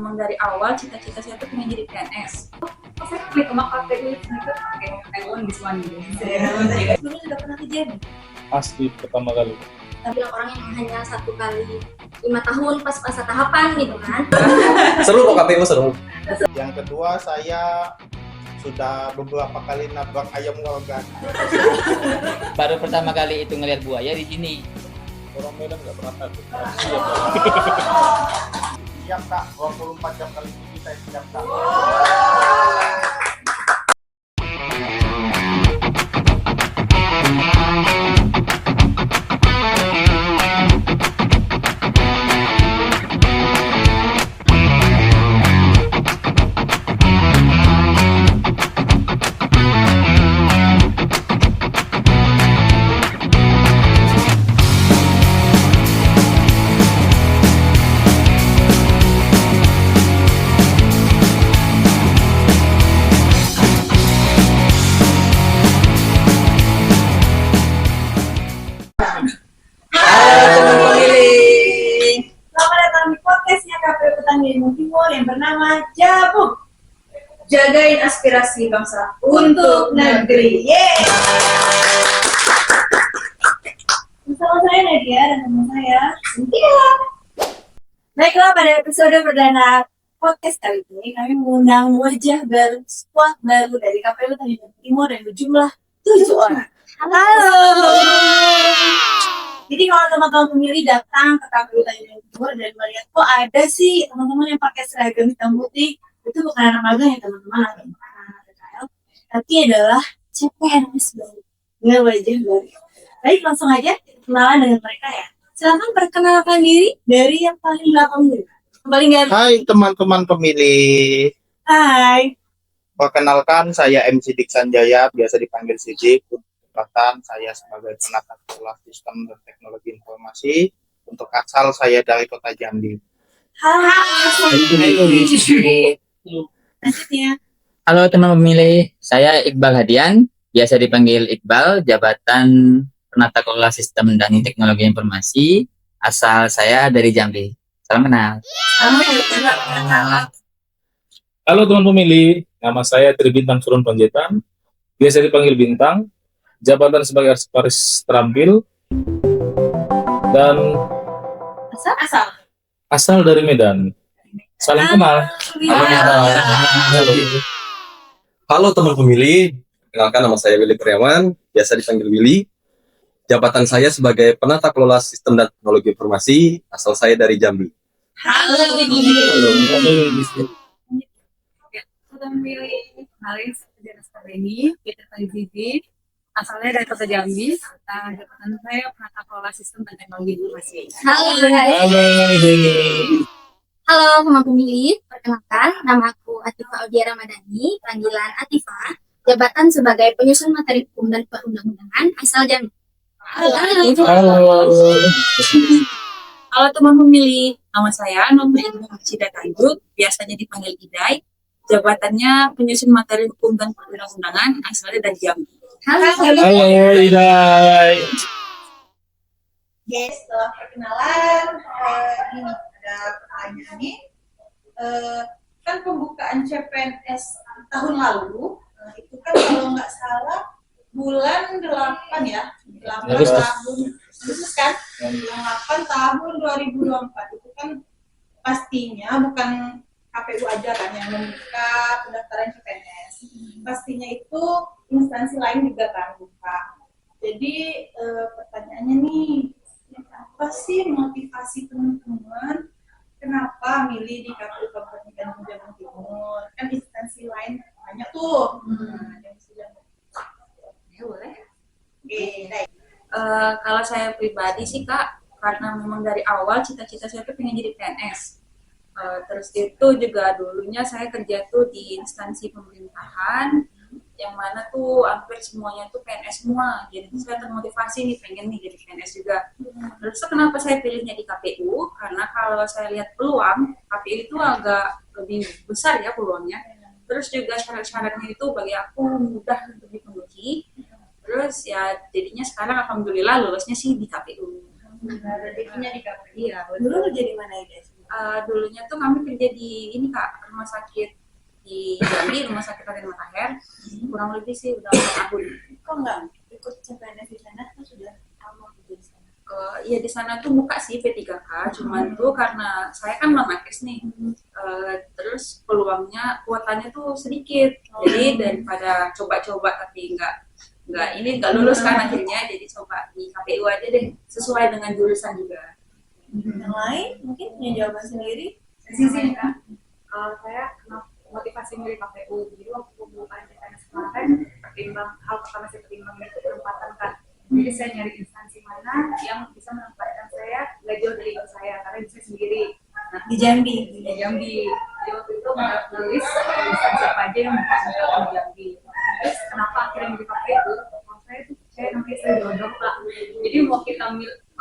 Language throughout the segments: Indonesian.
Memang dari awal cita-cita saya tuh pengen jadi PNS. Saya klik sama KPU itu pakai Taiwan di Swan gitu. Dulu sudah pernah kejadian. Asli pertama kali. Tapi orang yang hanya 1 kali 5 tahun pas masa tahapan gitu kan. Seru kok KPU seru. Yang kedua, saya sudah beberapa kali nabrak ayam warga. Baru pertama kali itu ngelihat buaya di sini. Orang Medan nggak pernah takut. Siap kak, 24 jam kali ini saya siap kak. Selamat datang di podcastnya KPU Petani Ilmu Timur yang bernama Jabuk. Jagain aspirasi bangsa untuk negeri. Yeay! Bersama saya Nadia dan teman saya Cynthia. Baiklah, pada episode perdana podcast kali ini kami mengundang wajah baru, squad baru dari KPU Petani Ilmu Timur yang berjumlah 7 orang. Halo. Jadi kalau teman-teman pemilih datang ke KPU Tanjung Timur dan melihat kok ada sih teman-teman yang pakai seragam hitam putih, itu bukan anak magang ya teman-teman, atau bukan anak PKL, tapi adalah CPNS baru dengan wajah baru. Baik, langsung aja kenalan dengan mereka ya. Silakan perkenalkan diri dari yang paling belakang dulu. Paling ganteng. Hai teman-teman pemilih. Hai. Perkenalkan, saya MC Dik Sanjaya, biasa dipanggil Sidik. Kesempatan saya sebagai penata kelola sistem dan teknologi informasi. Untuk asal saya dari kota Jambi. Halo. Lanjutnya. Halo teman pemilih, saya Iqbal Hadian, biasa dipanggil Iqbal, jabatan penata kelola sistem dan teknologi informasi. Asal saya dari Jambi. Salam kenal. Halo teman pemilih, nama saya Tri Bintang Surun Panjaitan, biasa dipanggil Bintang, jabatan sebagai arsiparis terampil, dan asal dari Medan. Salam kenal. Halo teman pemilih, kenalkan nama saya Willy Priawan, biasa dipanggil Willy. Jabatan saya sebagai penata kelola sistem dan teknologi informasi, asal saya dari Jambi. Halo. Kita memilih Haris Sejarah Sabeni, kita Zizi, asalnya dari Kota Jambi. Jabatan saya penata kelola sistem dan teknologi informasi. Halo teman pemilih, perkenalkan nama aku Atifa Audia Ramadhani, panggilan Atifa, jabatan sebagai penyusun materi hukum dan perundang-undangan asal Jambi. Halo teman pemilih, nama saya Nomi Cida Tanjung, biasanya dipanggil Idai. Jabatannya penyusun materi hukum dan perundang-undangan, asalnya dari Jambi. Yes, setelah perkenalan, ini ada pertanyaan nih. Kan pembukaan CPNS tahun lalu, itu kan kalau nggak salah bulan 8 ya, 8 tahun, Agustus kan? Bulan 8 tahun 2024, itu kan pastinya bukan KPU aja kan yang membuka pendaftaran CPNS. Pastinya itu instansi lain juga kan buka. Jadi pertanyaannya nih, apa sih motivasi teman-teman kenapa milih di KPU Kabupaten Tanjung Timur? Kan instansi lain banyak tuh. Yang sudah. Ya boleh. Oke, baik. Kalau saya pribadi sih Kak, karena memang dari awal cita-cita saya tuh pengen jadi PNS. Terus itu juga dulunya saya kerja tuh di instansi pemerintahan, yang mana tuh hampir semuanya tuh PNS semua. Jadi saya termotivasi nih pengen nih jadi PNS juga. Terus kenapa saya pilihnya di KPU? Karena kalau saya lihat peluang, KPU itu agak lebih besar ya peluangnya. Terus juga syarat-syaratnya itu bagi aku mudah untuk dipenuhi. Terus ya jadinya sekarang alhamdulillah lulusnya sih di KPU. Rezekinya di KPU. Iya, Dulu lu jadi mana ya guys? Dulunya tuh kami kerja di ini Kak, rumah sakit di Jambi, rumah sakit Raden Matahir. Kurang lebih sih udah 4 tahun. Kok nggak ikut CPNS di sana? Kan sudah lama kerja di sana. Ya di sana tuh buka sih P3K, cuman tuh karena saya kan non-nakes nih, terus peluangnya kuotanya tuh sedikit, jadi daripada coba-coba tapi nggak lulus kan akhirnya, jadi coba di KPU aja deh, sesuai dengan jurusan juga. Yang lain mungkin punya jawaban sendiri. Sisi Kak, saya motivasi milih KPU. Jadi waktu pembukaan CPNS kemarin, hal pertama saya pertimbangkan itu penempatan Kak. Jadi saya nyari instansi mana yang bisa menempatkan saya nggak jauh dari ibu saya, karena bisa sendiri. Nah, Di Jambi. di Jambi. Jadi waktu itu menulis instansi apa aja yang memfasilitasi di Jambi. Terus kenapa akhirnya milih KPU? Kalau saya namanya saya jodoh Kak. Jadi mau kita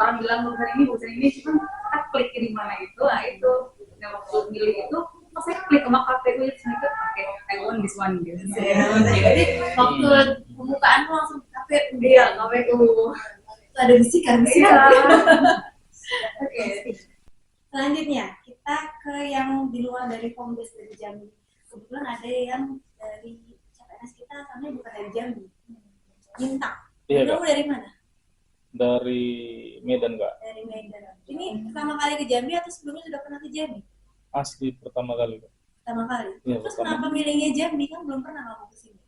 orang bilang jurusan ini cuma kita klik di mana itu, nah itu. Nah waktu milih itu, saya klik sama KPU itu sendiri, oke, I want this one gitu. Jadi waktu pembukaan tuh langsung KPU. Iya, KPU. Ada bisikan. Iya. Oke. Selanjutnya kita ke yang di luar dari home base dari Jambi. Kebetulan ada yang dari CPNS kita asalnya bukan dari Jambi. Bintang. Iya, Kamu dari mana? Dari Medan Kak, Dari Medan. Ini pertama kali ke Jambi atau sebelumnya sudah pernah ke Jambi? asli pertama kali Kak. Pertama kali. Iya, Terus pertama. kenapa milihnya Jambi? Kan belum pernah kamu ke sini.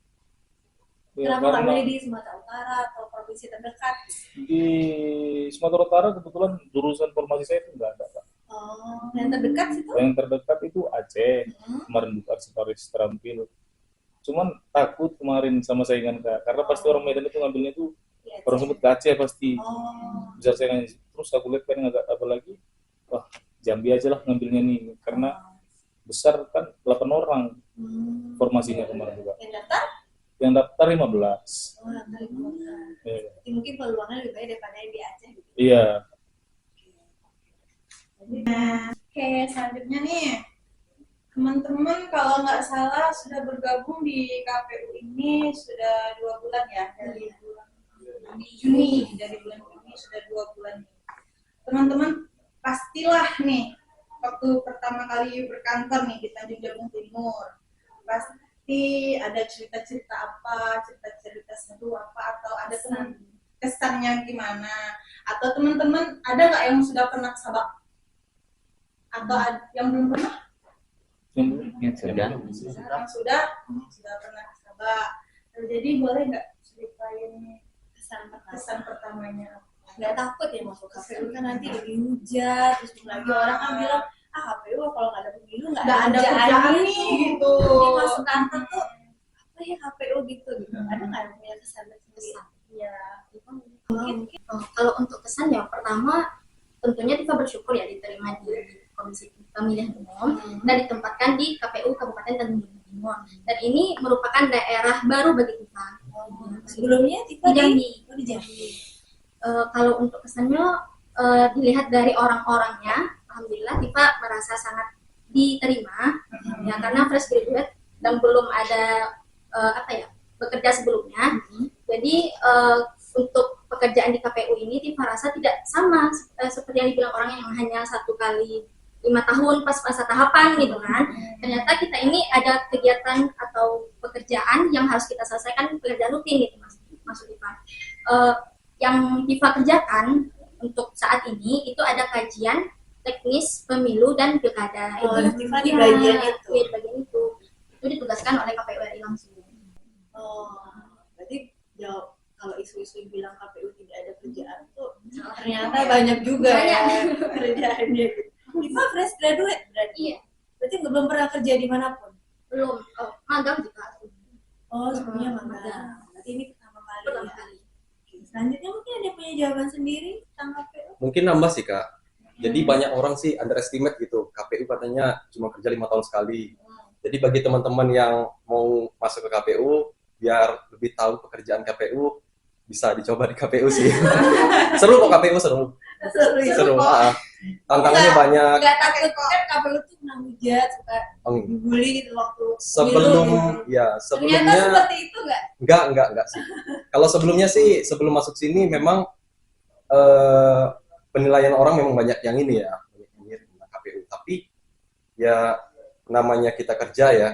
Ya, Kenapa nggak karena milih di Sumatera Utara atau provinsi terdekat? di Sumatera Utara kebetulan jurusan formasi saya itu nggak ada Kak. Oh, yang terdekat situ? Yang terdekat itu Aceh, Hmm. kemarin buka Paris terampil. Cuman takut kemarin sama saingan Kak, karena pasti orang Medan itu ngambilnya itu Iya, orang Aceh. sebut ke Aceh pasti. Oh, Bisa saingan. Terus aku lihat kan nggak apa lagi, wah Jambi aja lah ngambilnya nih, karena besar kan 8 orang hmm. formasinya kemarin juga. Yang daftar? Yang daftar 15. Oh, daftar di kota. Iya. Jadi mungkin peluangnya lebih baik daripada yang di Aceh. Gitu. Iya. Oke, selanjutnya nih, teman-teman kalau nggak salah sudah bergabung di KPU ini sudah 2 bulan ya, dari bulan Juni, dari bulan Juni sudah 2 bulan. Teman-teman pastilah nih, waktu pertama kali berkantor nih di Tanjung Jabung Timur, pasti ada cerita-cerita apa, cerita-cerita seru apa, atau ada kesannya gimana, atau teman-teman ada nggak yang sudah pernah sabak? Atau yang belum pernah? Yang sudah. Yang sudah pernah sabak. Jadi boleh nggak ceritain kesan pertamanya? Nggak takut ya masuk KPU kan nanti dihujat, terus lagi orang kan bilang KPU kalau nggak ada pemilu nggak ada kerjaan nih gitu. Jadi masuk kantor tuh apa ya KPU gitu. Ada nggak yang punya kesan sendiri? Iya. Mungkin. Kalau untuk kesan yang pertama, tentunya Tifa bersyukur ya diterima di Komisi Pemilihan Umum dan ditempatkan di KPU Kabupaten Tanjung Jabung Timur. Dan ini merupakan daerah baru bagi Tifa. Sebelumnya Tifa Di Jambi. di Jambi. Kalau untuk kesannya dilihat dari orang-orangnya, alhamdulillah Tifa merasa sangat diterima ya, karena fresh graduate dan belum ada bekerja sebelumnya. Jadi untuk pekerjaan di KPU ini Tifa rasa tidak sama seperti yang dibilang orang yang hanya 1 kali 5 tahun pas masa tahapan gitu kan. Ternyata kita ini ada kegiatan atau pekerjaan yang harus kita selesaikan, pekerjaan rutin gitu maksud Tifa. Yang Tifa kerjakan untuk saat ini itu ada kajian teknis pemilu dan pilkada. Oh, Itu Tifa di bagian itu. Iya, di bagian itu. Itu ditugaskan oleh KPU RI langsung. Oh, berarti jawab kalau isu-isu bilang KPU tidak ada kerjaan tuh ternyata banyak juga ya kerjaannya. Tifa fresh graduate berarti. Iya, Berarti belum pernah kerja dimanapun. belum. Magang juga. Oh, sebelumnya magang. Berarti ini pertama kali. Pertama Ya. kali. Oke, selanjutnya mungkin ada punya jawaban sendiri tentang KPU. Mungkin nambah sih Kak. Jadi banyak orang sih underestimate gitu. KPU katanya cuma kerja 5 tahun sekali. Jadi bagi teman-teman yang mau masuk ke KPU, biar lebih tahu pekerjaan KPU, bisa dicoba di KPU sih. Seru kok KPU, seru. Seru. Tantangannya banyak. Nggak takut kan KPU tuh kena hujat, suka Hmm. dibully gitu waktu Sebelum pemilu. ya Ternyata sebelumnya seperti itu nggak? enggak sih. Kalau sebelumnya sih sebelum masuk sini memang penilaian orang memang banyak yang ini ya, banyak yang mirip tentang KPU. Tapi ya namanya kita kerja ya,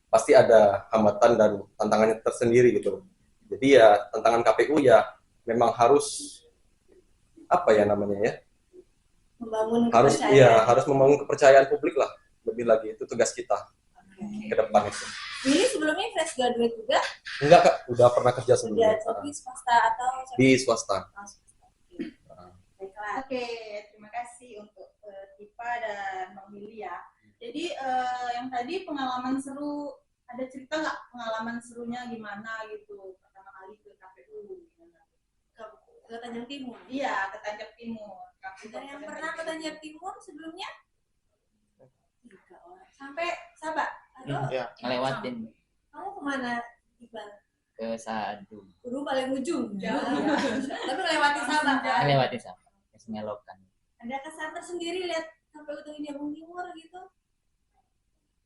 pasti ada hambatan dan tantangannya tersendiri gitu. Jadi ya tantangan KPU ya memang harus apa ya namanya ya, Membangun harus kepercayaan. harus membangun kepercayaan publik lah, lebih lagi itu tugas kita ke depan itu. Ini sebelumnya fresh graduate juga? Enggak Kak, udah pernah kerja sebelumnya. Di swasta atau Di swasta. Baiklah. Oke, terima kasih untuk Tifa dan Bang Willy ya. Jadi yang tadi pengalaman seru, ada cerita nggak pengalaman serunya gimana gitu pertama kali ke KPU? Ke Tanjung Timur? Iya, ke Tanjung Timur. Dan yang pernah ke Tanjung Timur sebelumnya? 3 orang. Sampai Sabah? Atau Ya. Ngelewatin kamu kemana, Iqbal? ke Sadu. Dulu paling ujung. Jauh ya. Tapi melewati Sabah kan? Ngelewatin sama. Ngelokan. Ada kesan tersendiri lihat KPU Tanjung Timur gitu?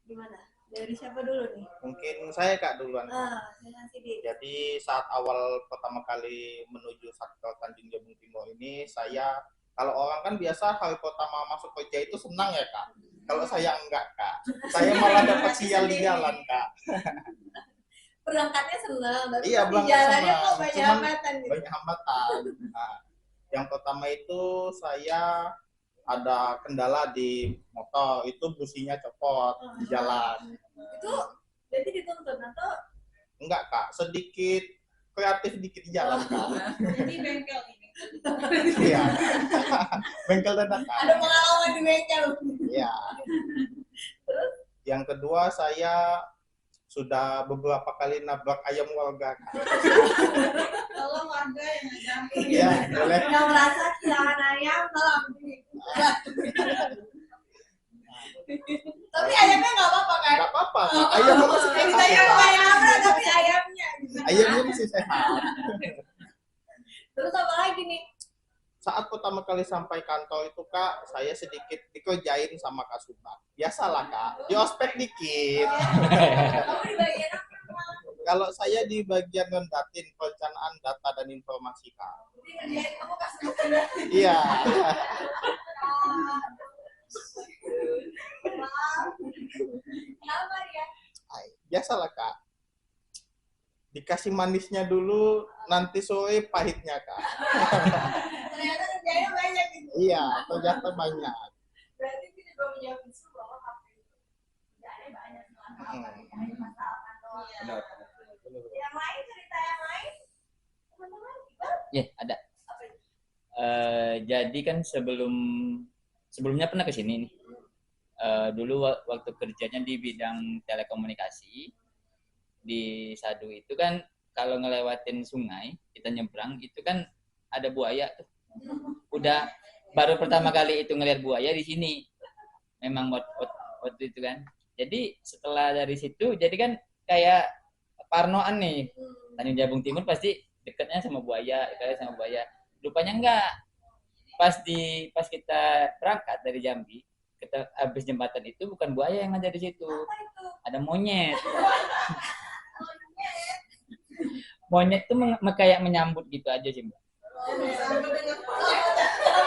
Gimana? Dari siapa dulu nih? Mungkin saya Kak duluan. Saya Sidik. Jadi saat awal pertama kali menuju Satker Tanjung Jabung Timur ini, saya, kalau orang kan biasa hari pertama masuk kerja itu senang ya Kak. Kalau saya enggak Kak, saya malah dapat sial di jalan Kak. Berangkatnya senang, tapi Iya, di berangkat jalannya senang. kok banyak Cuman hambatan gitu. Banyak hambatan. Nah, yang pertama itu saya ada kendala di motor, itu businya copot di jalan. Itu berarti dituntut atau Enggak Kak, sedikit kreatif dikit di jalan Kak. jadi bengkel ini? Iya. Bengkel dadakan. Ada pengalaman di bengkel. Iya. Yang kedua saya sudah beberapa kali nabrak ayam warga Kak. Kalau warga yang ngajarin. Iya, boleh. Yang merasa kehilangan ayam, tolong. Tapi ayamnya nggak apa-apa kan? Enggak apa-apa. Kak. Ayamnya masih Yang sehat. ditanya bukan ayamnya, tapi ayamnya. Ayamnya masih sehat. Terus apa lagi nih? Saat pertama kali sampai kantor itu Kak, saya sedikit dikerjain sama Kak Subak. Biasalah Kak, di ospek dikit. Kamu di bagian apa? Kalau saya di bagian ngendatin perencanaan data dan informasi Kak. Jadi ngerjain kamu kasih bukan. Iya. Kenapa ya? Biasalah Kak. Dikasih manisnya dulu, nanti sore pahitnya Kak. Ternyata kerjanya banyak gitu. Iya, ternyata banyak. Berarti itu juga menjawab isu bahwa KPU itu kerjaannya banyak hanya masalah kantor. Benar. Yang lain, cerita yang lain, teman-teman, Iqbal? Ya, ada. Apa itu? Jadi kan sebelumnya pernah ke sini nih. Dulu waktu kerjanya di bidang telekomunikasi di Sadu itu kan kalau ngelewatin sungai kita nyebrang itu kan ada buaya tuh. Udah baru pertama kali itu ngelihat buaya di sini. Memang waktu itu kan. Jadi setelah dari situ jadi kan kayak parnoan nih. Tanjung Jabung Timur pasti dekatnya sama buaya, Rupanya enggak. Pas kita berangkat dari Jambi, kita habis jembatan itu bukan buaya yang ada di situ. Ada monyet. Monyet tuh kayak menyambut gitu aja sih, Mbak.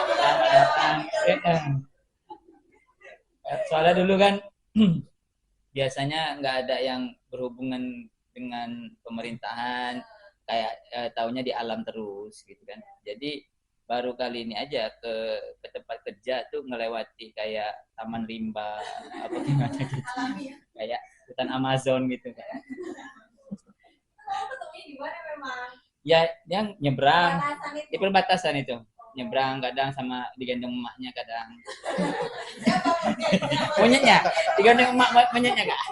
Selamat datang. Soalnya dulu kan biasanya nggak ada yang berhubungan dengan pemerintahan, kayak taunya di alam terus gitu kan. Jadi baru kali ini aja ke tempat kerja tuh ngelewati kayak taman rimba apa gimana gitu. Kayak hutan Amazon gitu kan. Ketemunya di mana memang? Ya, yang nyebrang Perbatasan itu. di perbatasan itu. Nyebrang kadang sama digendong emaknya kadang. Siapa Monyetnya, digendong emak monyetnya Kak.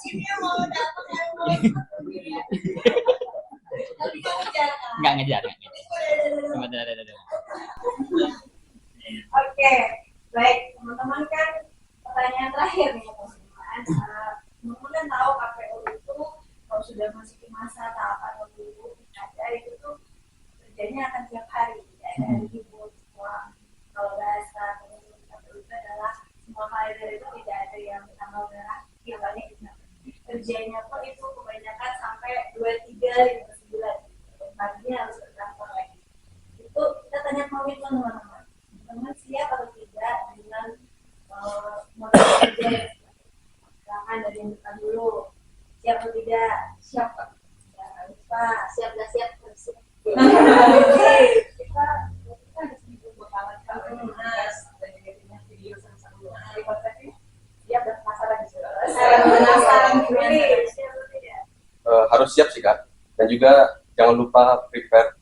Cimnya mau datang yang mau tapi kamu jangan. Enggak ngejar. Cuma ada. Oke, baik teman-teman, kan pertanyaan terakhir nih teman-teman. Teman-teman kan tahu KPU itu kalau sudah masuk ke masa tahapan pemilu ada itu tuh kerjanya akan tiap hari, tidak ada hari libur. Semua kalau bahasa teman-teman KPU itu adalah semua kalender itu tidak ada yang tanggal merah, yang banyak itu kerjanya pun itu kebanyakan sampai 23, 59 paginya harus ke kantor lagi. Itu kita tanya komitmen teman-teman siap atau tidak dengan model pertanyaan dari yang depan dulu. Siap atau tidak? Siap, Pak. Jangan lupa, siap nggak siap? Harus siap. Kita ada seminggu bakalan Mas dan juga punya video sama-sama di konsepnya siap dan penasaran juga. Penasaran pilih. Siap atau tidak? Harus siap sih Kak. Dan juga jangan lupa prepare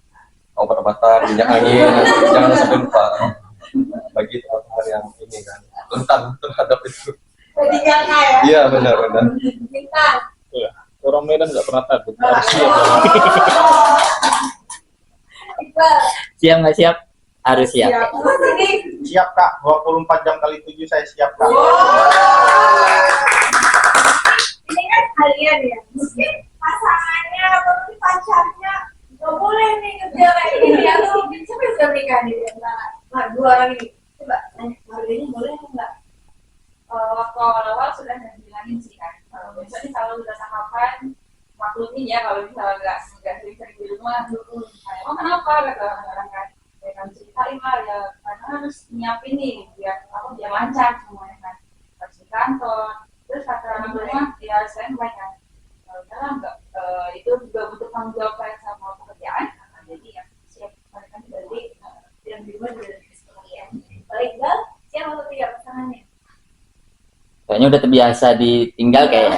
obat-obatan, minyak angin, jangan sampai lupa. Bagi teman-teman yang ini kan rentan terhadap itu. Ketinggalan ya. Iya benar-benar. Bintang. Ya, orang Medan nggak pernah takut, harus siap. Iqbal. Siap nggak siap? Harus siap. Mas ini. Siap Kak, 24 jam kali 7 saya siap Kak. Ini kan kalian ya. Mungkin pasangannya atau mungkin pacarnya nggak boleh nih kerja kayak gini. Atau siapa yang sudah menikah nih? Nah, dua orang ini. Coba tanya, harganya boleh nggak? Waktu awal-awal sudah bilangin sih kan, misalnya kalau udah sarapan maklumin ya kalau misalnya nggak sering-sering di rumah, emang kenapa kata orang kan, ya kan ceritain lah ya karena harus nyiapin nih biar lancar semuanya kan, harus di kantor, terus kata orang rumah ya standby kan, karena nggak itu juga butuh tanggung jawab saya sama pekerjaan, jadi ya siap mereka berarti yang di rumah juga sekalian. Kalau Iqbal, siap atau tidak pasangannya? Kayaknya udah terbiasa ditinggal kayak.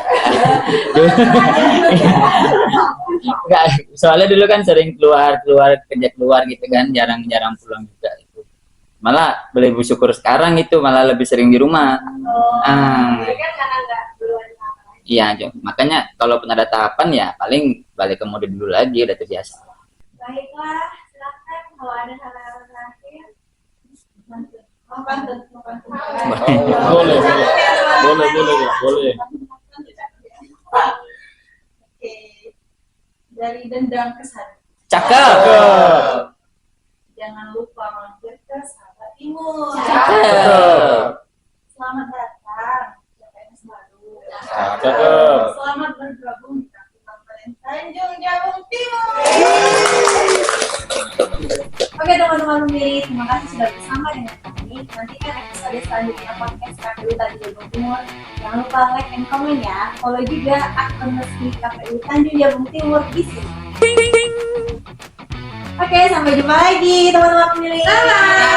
Enggak, soalnya dulu kan sering keluar kerja keluar gitu kan, jarang pulang juga itu. Malah lebih bersyukur sekarang itu malah lebih sering di rumah. Jadi kan karena nggak belum ada apa-apa. Iya, Jo. Makanya kalaupun ada tahapan ya paling balik ke mode dulu lagi, udah terbiasa. Baiklah, silakan kalau ada hal-hal terakhir. Pantun. Boleh. Oke. Dari dendam ke sana. Cakep. Jangan lupa mampir ke Sahabat Timur. Cakep. Selamat datang CPNS baru. Cakep. Selamat bergabung di Kampung Tanjung Jabung Timur. Oke teman-teman pemilih, terima kasih sudah bersama dengan kami. Nantikan episode selanjutnya podcast KPU Tanjung Jabung Timur. Jangan lupa like and comment ya. Follow juga akun resmi KPU Tanjung Jabung Timur di sini. Oke, sampai jumpa lagi teman-teman pemilih. Bye.